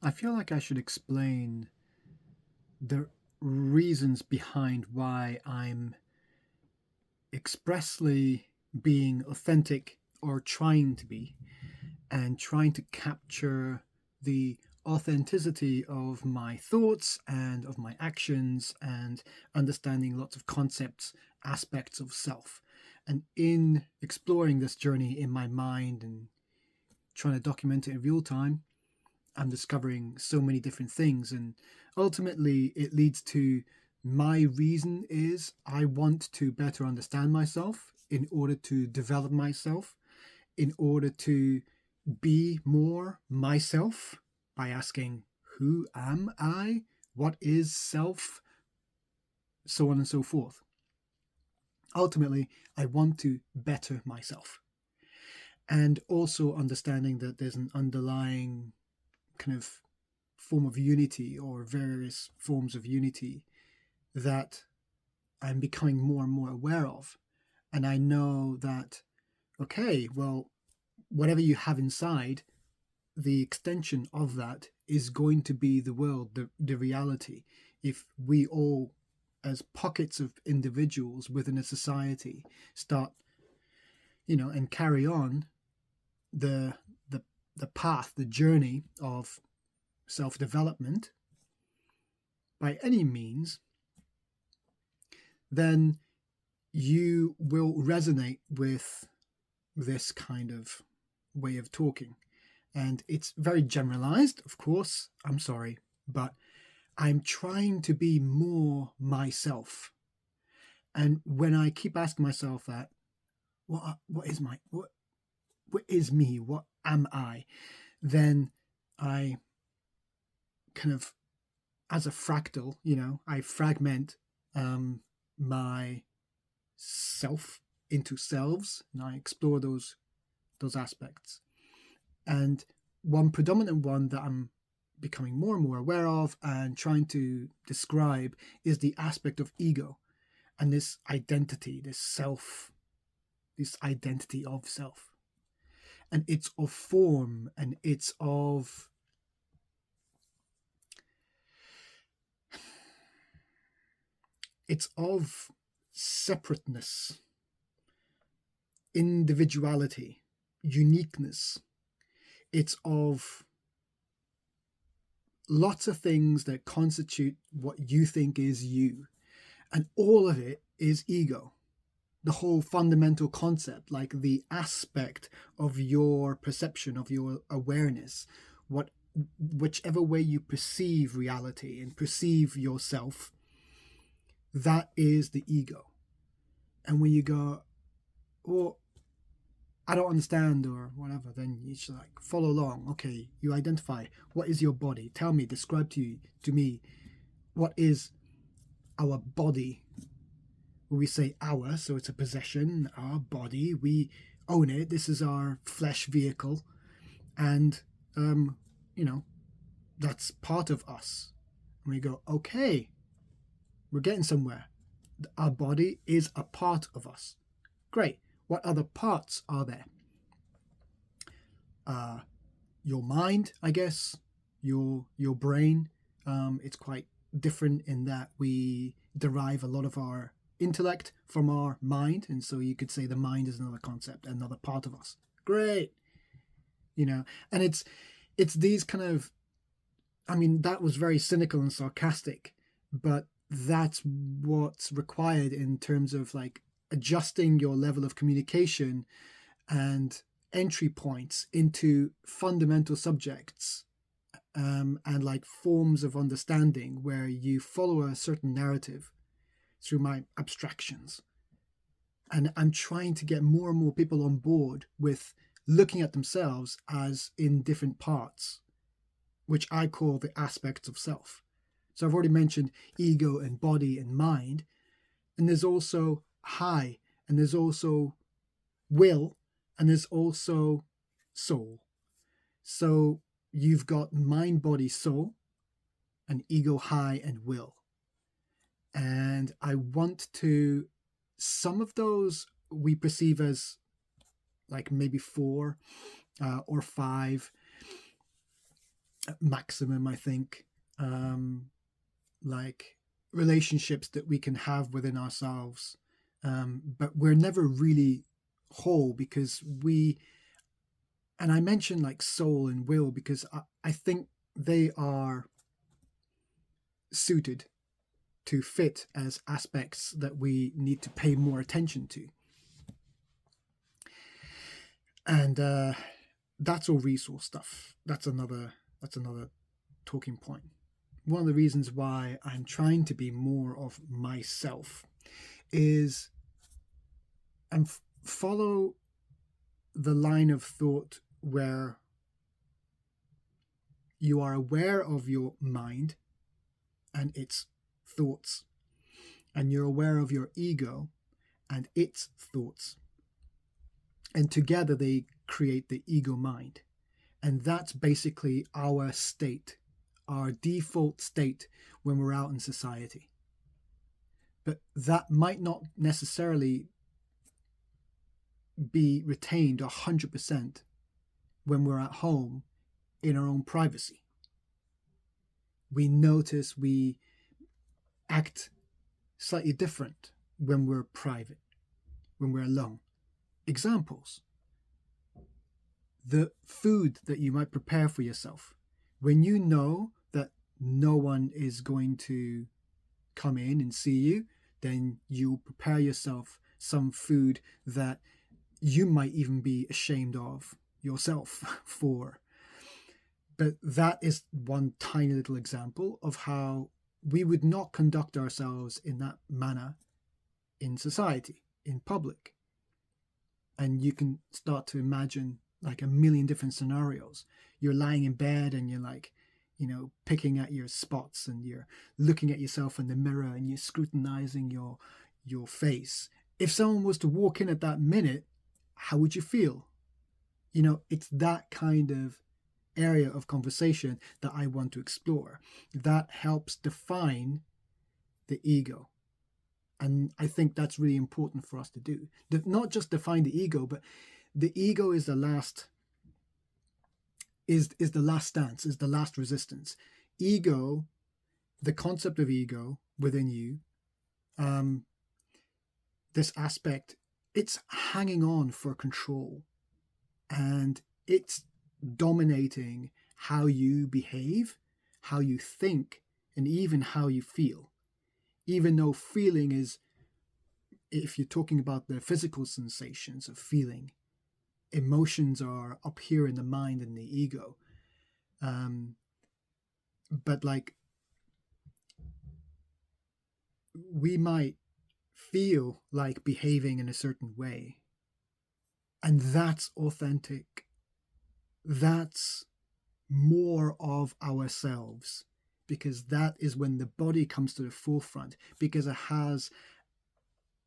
I feel like I should explain the reasons behind why I'm expressly being authentic or trying to be and trying to capture the authenticity of my thoughts and of my actions and understanding lots of concepts, aspects of self. And in exploring this journey in my mind and trying to document it in real time, I'm discovering so many different things. And ultimately, it leads to my reason is I want to better understand myself in order to develop myself, in order to be more myself by asking, who am I? What is self? So on and so forth. Ultimately, I want to better myself. And also understanding that there's an underlying kind of form of unity or various forms of unity that I'm becoming more and more aware of. And I know that, okay, well, whatever you have inside, the extension of that is going to be the world, the reality. If we all, as pockets of individuals within a society, start, and carry on the the the path, the journey of self development by any means, then you will resonate with this kind of way of talking. And it's very generalized, of course. I'm sorry, but I'm trying to be more myself. And when I keep asking myself that, what is my what is me? What am I? Then I kind of, as a fractal, I fragment my self into selves, and I explore those aspects. And one predominant one that I'm becoming more and more aware of and trying to describe is the aspect of ego and this identity, this self, this identity of self. And it's of form and it's of separateness, individuality, uniqueness. It's of lots of things that constitute what you think is you. And all of it is ego. The whole fundamental concept, like the aspect of your perception, of your awareness, what whichever way you perceive reality and perceive yourself, that is the ego. And when you go, well, I don't understand or whatever, then you should like follow along. Okay, you identify what is your body. Tell me, describe to me what is our body. We say our, so it's a possession, our body. We own it. This is our flesh vehicle, and um, you know that's part of us. And we go, okay, we're getting somewhere. Our body is a part of us. Great. What other parts are there? Uh, your mind, I guess, your brain. It's quite different in that we derive a lot of our intellect from our mind, and so you could say the mind is another concept, another part of us. Great, and it's these kind of. I mean, that was very cynical and sarcastic, but that's what's required in terms of like adjusting your level of communication and entry points into fundamental subjects, and like forms of understanding where you follow a certain narrative through my abstractions. And I'm trying to get more and more people on board with looking at themselves as in different parts, which I call the aspects of self. So I've already mentioned ego and body and mind. And there's also high, and there's also will, and there's also soul. So you've got mind, body, soul, and ego, high, and will. And I want to, some of those we perceive as like maybe four or five. maximum, I think. Like relationships that we can have within ourselves, but we're never really whole because and I mentioned like soul and will because I think they are suited to fit as aspects that we need to pay more attention to. And that's all resource stuff. That's another talking point. One of the reasons why I'm trying to be more of myself is and follow the line of thought where you are aware of your mind and its thoughts, and you're aware of your ego and its thoughts. And together they create the ego mind. And that's basically our state, our default state when we're out in society. But that might not necessarily be retained 100% when we're at home in our own privacy. We notice we act slightly different when we're private, when we're alone. Examples: the food that you might prepare for yourself. When you know that no one is going to come in and see you, then you prepare yourself some food that you might even be ashamed of yourself for. But that is one tiny little example of how we would not conduct ourselves in that manner in society, in public. And you can start to imagine like a million different scenarios. You're lying in bed and you're like, picking at your spots, and you're looking at yourself in the mirror and you're scrutinizing your face. If someone was to walk in at that minute, how would you feel? It's that kind of area of conversation that I want to explore. That helps define the ego. And I think that's really important for us to do. Not just define the ego, but the ego is the last stance, is the last resistance. Ego, the concept of ego within you, this aspect, it's hanging on for control, and it's dominating how you behave, how you think, and even how you feel. Even though feeling is, if you're talking about the physical sensations of feeling, emotions are up here in the mind and the ego. But like, we might feel like behaving in a certain way, and that's authentic. That's more of ourselves, because that is when the body comes to the forefront, because it has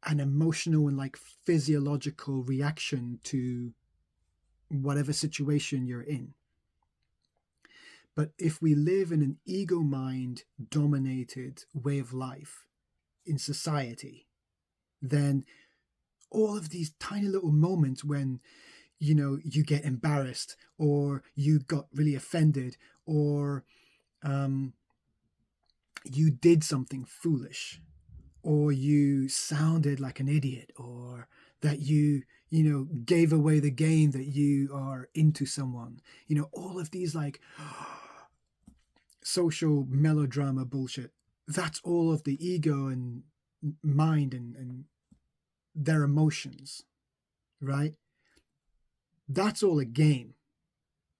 an emotional and like physiological reaction to whatever situation you're in. But if we live in an ego mind dominated way of life in society, then all of these tiny little moments when you get embarrassed, or you got really offended, or you did something foolish, or you sounded like an idiot, or that you gave away the game that you are into someone, all of these like social melodrama bullshit, that's all of the ego and mind and their emotions, right? That's all a game.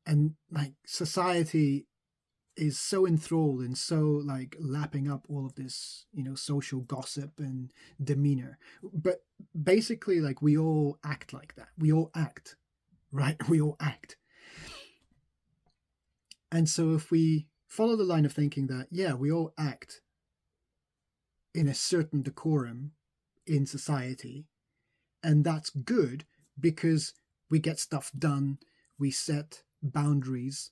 And like, society is so enthralled and so like lapping up all of this social gossip and demeanor. But basically, like, we all act like that. We all act, right? We all act. And so if we follow the line of thinking that, yeah, we all act in a certain decorum in society, and that's good because we get stuff done, we set boundaries,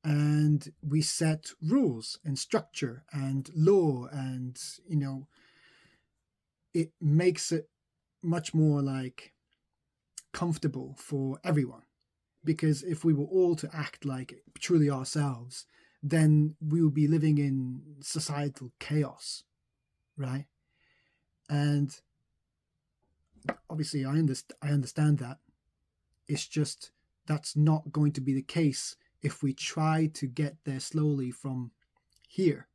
and we set rules and structure and law, and it makes it much more like comfortable for everyone. Because if we were all to act like truly ourselves, then we would be living in societal chaos, right? And obviously I understand that. It's just that's not going to be the case if we try to get there slowly from here.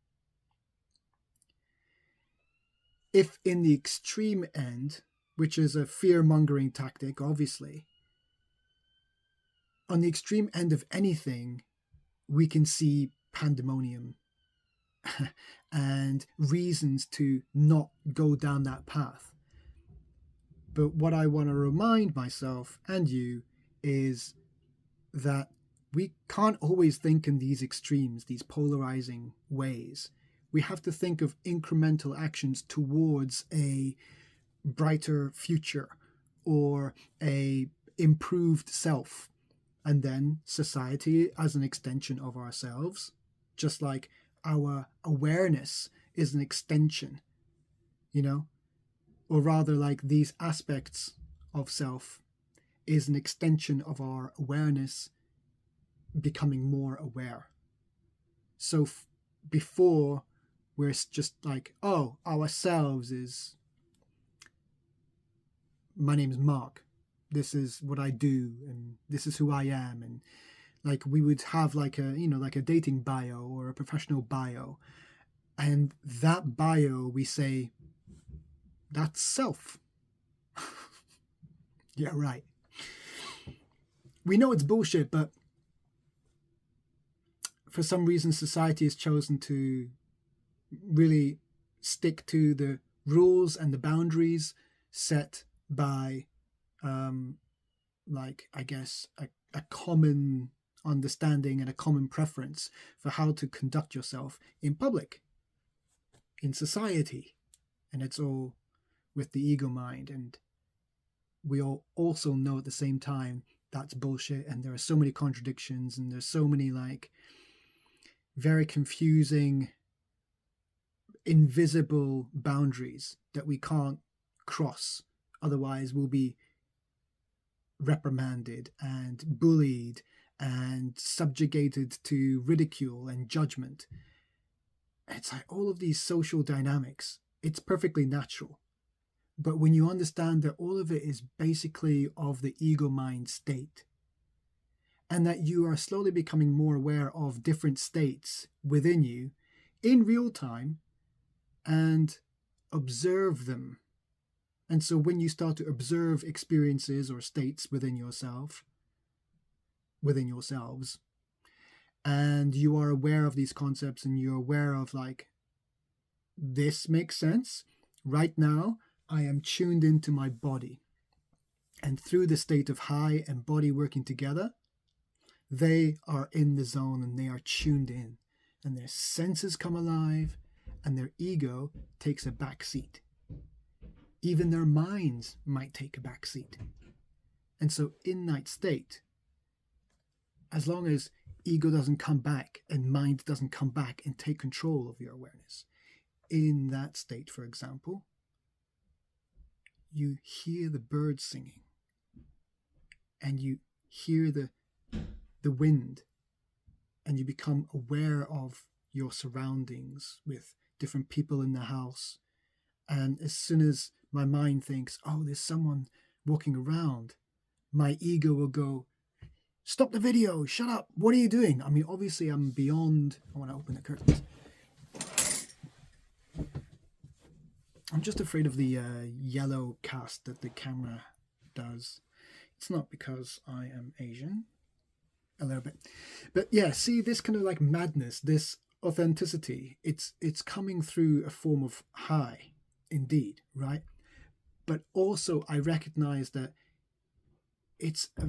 If in the extreme end, which is a fear-mongering tactic, obviously, on the extreme end of anything, we can see pandemonium and reasons to not go down that path. But what I want to remind myself and you is that we can't always think in these extremes, these polarizing ways. We have to think of incremental actions towards a brighter future or a improved self, and then society as an extension of ourselves, just like our awareness is an extension, or rather like these aspects of self is an extension of our awareness becoming more aware. So before we're just like, oh, ourselves is, my name is Mark, this is what I do, and this is who I am, and like we would have like a dating bio or a professional bio, and that bio we say that's self. Yeah, right. We know it's bullshit, but for some reason society has chosen to really stick to the rules and the boundaries set by like I guess a common understanding and a common preference for how to conduct yourself in public, in society. And it's all with the ego mind, and we all also know at the same time that's bullshit, and there are so many contradictions, and there's so many like very confusing invisible boundaries that we can't cross, otherwise we'll be reprimanded and bullied and subjugated to ridicule and judgment. It's like all of these social dynamics, it's perfectly natural. But when you understand that all of it is basically of the ego mind state, and that you are slowly becoming more aware of different states within you in real time and observe them. And so when you start to observe experiences or states within yourselves, and you are aware of these concepts, and you're aware of like, this makes sense. Right now, I am tuned into my body. And through the state of high and body working together, they are in the zone and they are tuned in. And their senses come alive and their ego takes a back seat. Even their minds might take a back seat. And so in that state, as long as ego doesn't come back and mind doesn't come back and take control of your awareness, in that state, for example, you hear the birds singing and you hear the wind, and you become aware of your surroundings with different people in the house. And as soon as my mind thinks, oh, there's someone walking around, my ego will go, stop the video, shut up, what are you doing? I mean, obviously I'm beyond. I want to open the curtains. I'm just afraid of the yellow cast that the camera does. It's not because I am Asian, a little bit, but yeah, see this kind of like madness, this authenticity, it's coming through a form of high, indeed, right? But also I recognize that it's a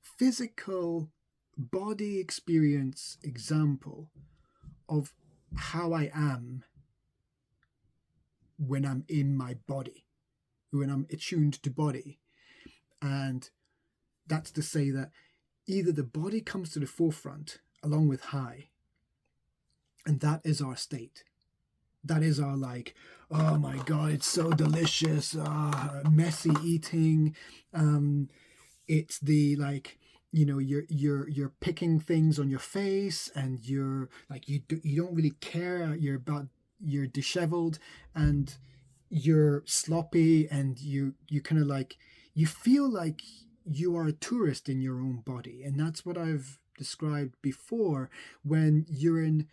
physical body experience example of how I am when I'm in my body, when I'm attuned to body. And that's to say that either the body comes to the forefront along with high, and that is our state. That is our like, oh my God, it's so delicious, messy eating. It's the like, you're picking things on your face, and you're like, you don't really care, you're disheveled, and you're sloppy, and you kind of like, you feel like you are a tourist in your own body. And that's what I've described before. When you're in,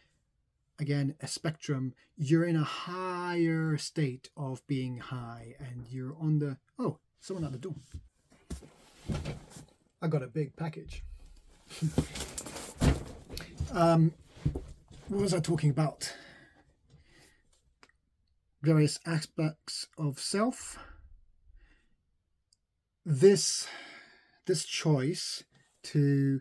again, a spectrum, you're in a higher state of being high, and you're on the, oh, someone at the door. I got a big package. What was I talking about? Various aspects of self. This choice to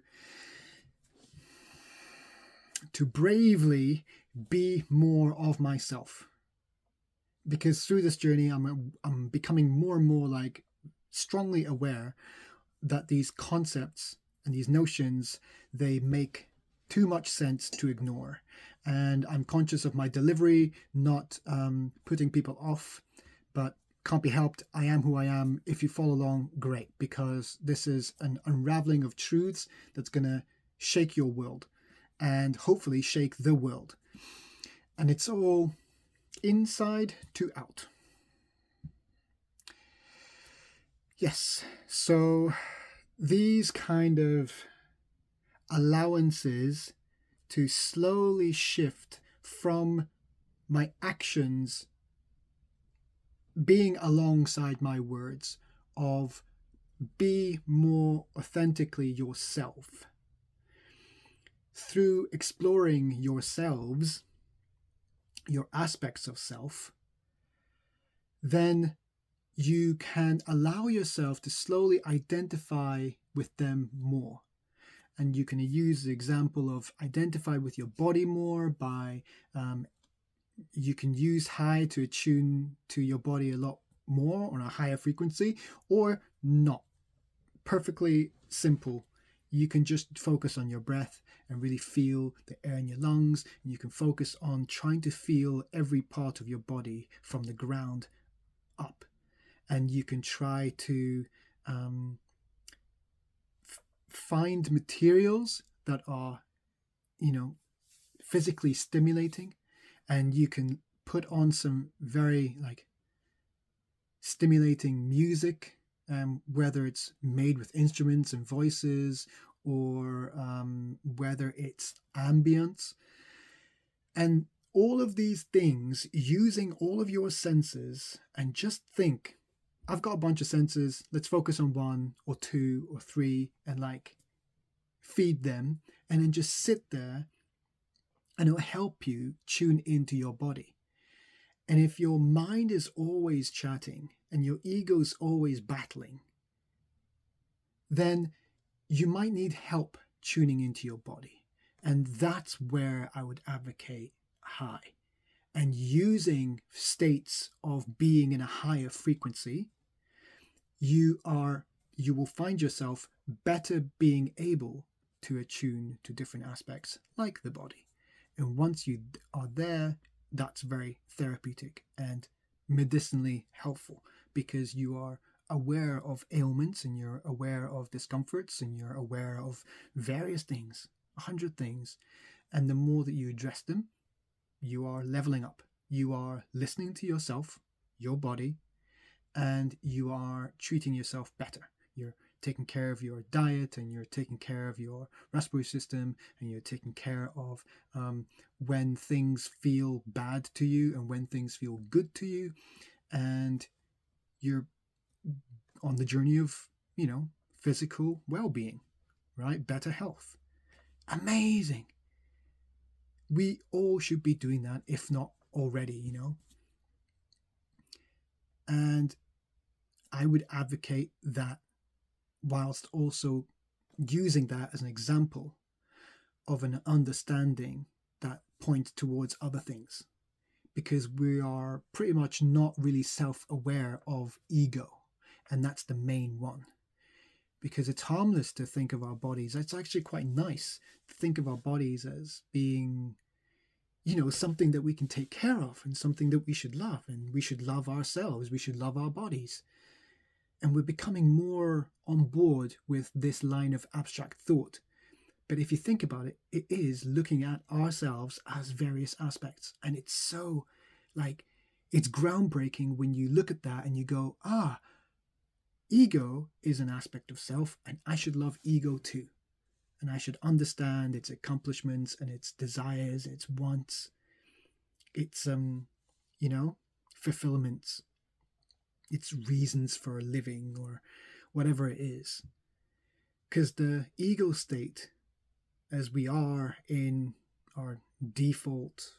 bravely be more of myself, because through this journey I'm becoming more and more like strongly aware that these concepts and these notions, they make too much sense to ignore. And I'm conscious of my delivery, not putting people off, but can't be helped. I am who I am. If you follow along, great, because this is an unraveling of truths that's going to shake your world, and hopefully shake the world. And it's all inside to out. Yes, so these kind of allowances to slowly shift from my actions being alongside my words of be more authentically yourself. Through exploring yourselves, your aspects of self, then you can allow yourself to slowly identify with them more. And you can use the example of identify with your body more by, you can use high to attune to your body a lot more on a higher frequency, or not. Perfectly simple. You can just focus on your breath and really feel the air in your lungs. And you can focus on trying to feel every part of your body from the ground up. And you can try to find materials that are, physically stimulating, and you can put on some very like stimulating music, whether it's made with instruments and voices, or whether it's ambience, and all of these things, using all of your senses. And just think, I've got a bunch of senses, let's focus on one or two or three, and like feed them, and then just sit there, and it'll help you tune into your body. And if your mind is always chatting and your ego's always battling, then you might need help tuning into your body. And that's where I would advocate high, and using states of being in a higher frequency. You will find yourself better being able to attune to different aspects like the body. And once you are there, that's very therapeutic and medicinally helpful, because you are aware of ailments, and you're aware of discomforts, and you're aware of various things, 100 things. And the more that you address them, you are leveling up. You are listening to yourself, your body, and you are treating yourself better. You're taking care of your diet, and you're taking care of your respiratory system, and you're taking care of when things feel bad to you and when things feel good to you. And you're on the journey of, physical well-being, right? Better health. Amazing. We all should be doing that, if not already, And I would advocate that, whilst also using that as an example of an understanding that points towards other things, because we are pretty much not really self-aware of ego, and that's the main one. Because it's harmless to think of our bodies, it's actually quite nice to think of our bodies as being, something that we can take care of, and something that we should love, and we should love ourselves, we should love our bodies. And we're becoming more on board with this line of abstract thought. But if you think about it, it is looking at ourselves as various aspects. And it's so like, it's groundbreaking when you look at that and you go, ego is an aspect of self, and I should love ego too. And I should understand its accomplishments and its desires, its wants, its, fulfillments, its reasons for living, or whatever it is. Because the ego state, as we are in our default,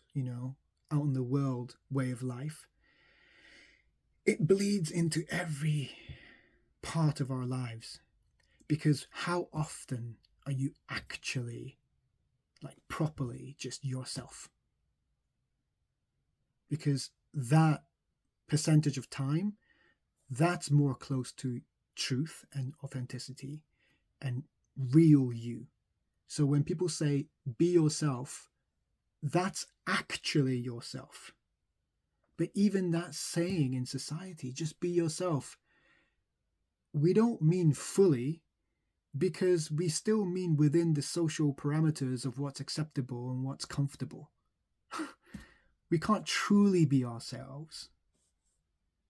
out in the world way of life, it bleeds into every part of our lives. Because how often are you actually, like, properly just yourself? Because that percentage of time, that's more close to truth and authenticity and real you. So when people say be yourself, that's actually yourself. But even that saying in society, just be yourself, we don't mean fully, because we still mean within the social parameters of what's acceptable and what's comfortable. We can't truly be ourselves.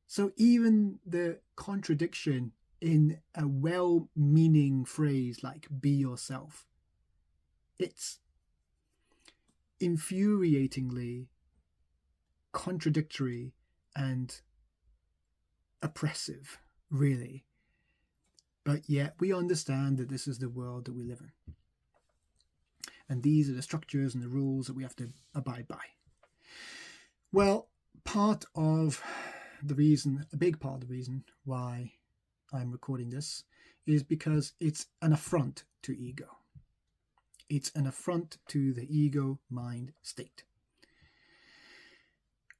So even the contradiction in a well-meaning phrase like be yourself, it's infuriatingly contradictory and oppressive, really. But yet we understand that this is the world that we live in. And these are the structures and the rules that we have to abide by. Well, a big part of the reason why I'm recording this is because it's an affront to ego. It's an affront to the ego mind state.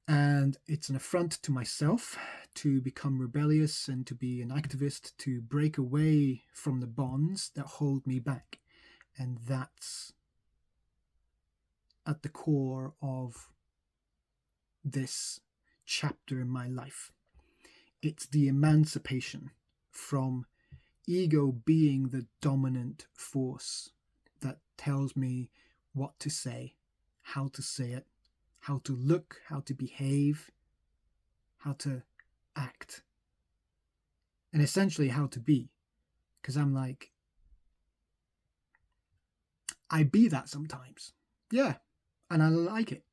And it's an affront to myself to become rebellious and to be an activist, to break away from the bonds that hold me back. And that's at the core of this chapter in my life. It's the emancipation from ego being the dominant force that tells me what to say, how to say it, how to look, how to behave, how to act, and essentially how to be. Because I'm like, I be that sometimes. Yeah, and I like it,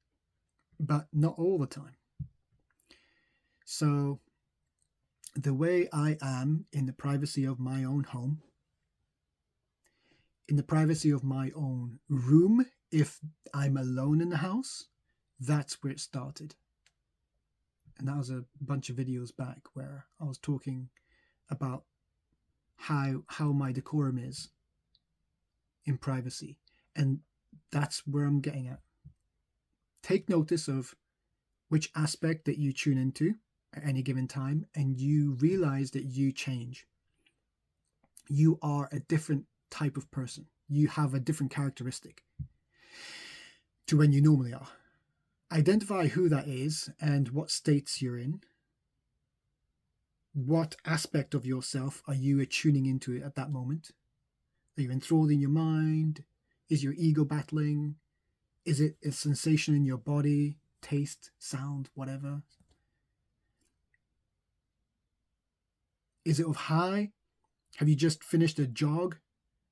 but not all the time. So the way I am in the privacy of my own home, in the privacy of my own room, if I'm alone in the house, that's where it started. And that was a bunch of videos back where I was talking about how my decorum is in privacy. And that's where I'm getting at. Take notice of which aspect that you tune into at any given time, and you realize that you change. You are a different type of person. You have a different characteristic to when you normally are. Identify who that is and what states you're in. What aspect of yourself are you tuning into at that moment? Are you enthralled in your mind? Is your ego battling? Is it a sensation in your body? Taste, sound, whatever? Is it of high? Have you just finished a jog?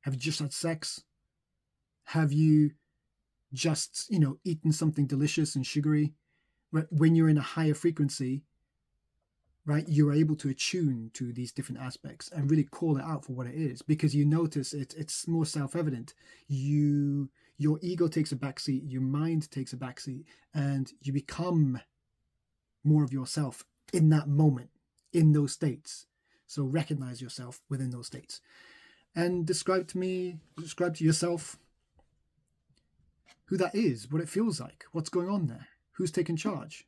Have you just had sex? Have you just, eaten something delicious and sugary? When you're in a higher frequency, right, you're able to attune to these different aspects and really call it out for what it is, because you notice it's more self-evident. Your ego takes a backseat, your mind takes a backseat, and you become more of yourself in that moment, in those states. So recognize yourself within those states and describe to yourself who that is, what it feels like, what's going on there, who's taking charge.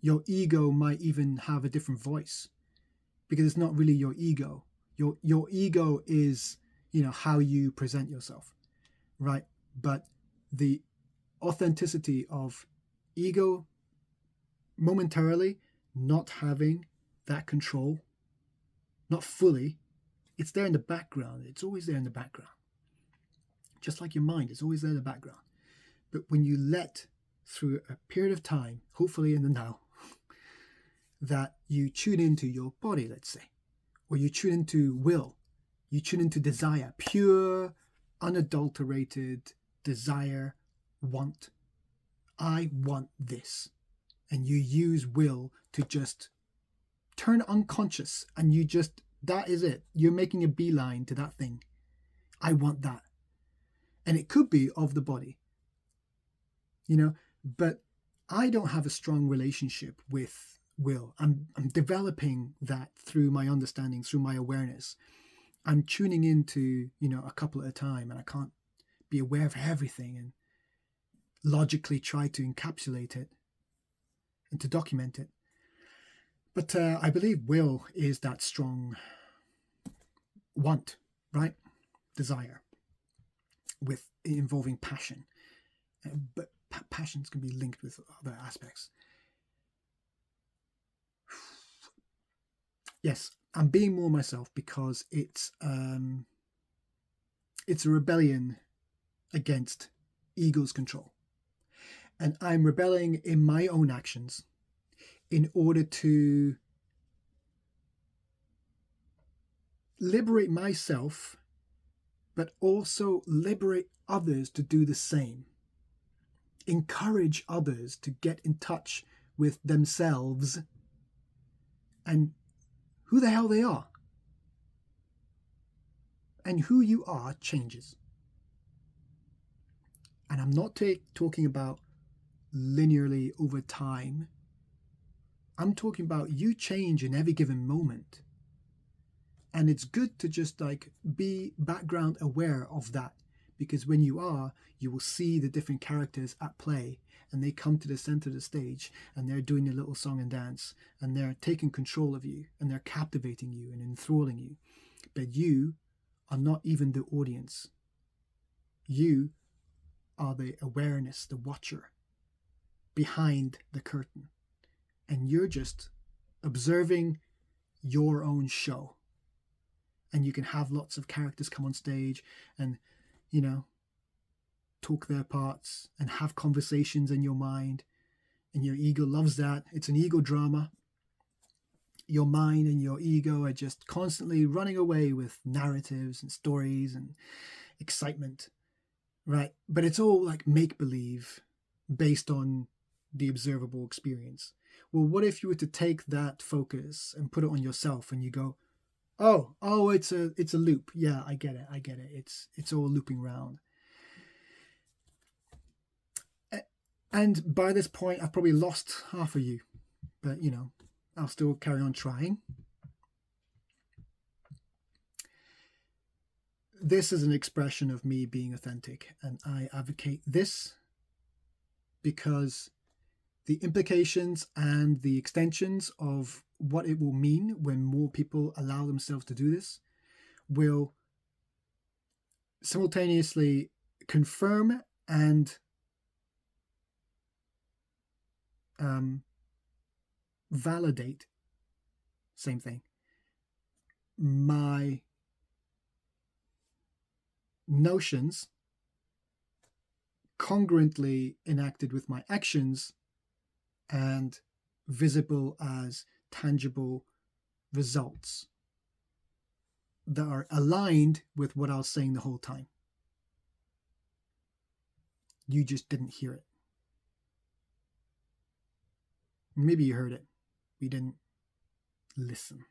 Your ego might even have a different voice, because it's not really your ego. Your ego is, how you present yourself, right? But the authenticity of ego momentarily not having that control, not fully. It's there in the background. It's always there in the background. Just like your mind, it's always there in the background. But when you let, through a period of time, hopefully in the now, that you tune into your body, let's say, or you tune into will, you tune into desire, pure, unadulterated desire, want. I want this. And you use will to just turn unconscious, and you just, that is it. You're making a beeline to that thing. I want that. And it could be of the body, but I don't have a strong relationship with will. I'm developing that through my understanding, through my awareness. I'm tuning into, a couple at a time, and I can't be aware of everything and logically try to encapsulate it and to document it. But I believe will is that strong want, right? Desire with involving passion. But passions can be linked with other aspects. Yes, I'm being more myself because it's a rebellion against ego's control. And I'm rebelling in my own actions in order to liberate myself, but also liberate others to do the same. Encourage others to get in touch with themselves and who the hell they are. And who you are changes. And I'm not talking about linearly over time. I'm talking about you change in every given moment. And it's good to just be background aware of that, because when you are, you will see the different characters at play, and they come to the center of the stage and they're doing a little song and dance, and they're taking control of you, and they're captivating you and enthralling you. But you are not even the audience. You are the awareness, the watcher behind the curtain. And you're just observing your own show. And you can have lots of characters come on stage and, talk their parts and have conversations in your mind. And your ego loves that. It's an ego drama. Your mind and your ego are just constantly running away with narratives and stories and excitement, right? But it's all like make-believe based on the observable experience. Well, what if you were to take that focus and put it on yourself, and you go, oh, it's a loop. Yeah, I get it. It's all looping round. And by this point, I've probably lost half of you, but I'll still carry on trying. This is an expression of me being authentic, and I advocate this because the implications and the extensions of what it will mean when more people allow themselves to do this will simultaneously confirm and validate, same thing, my notions congruently enacted with my actions and visible as tangible results that are aligned with what I was saying the whole time. You just didn't hear it. Maybe you heard it. You didn't listen.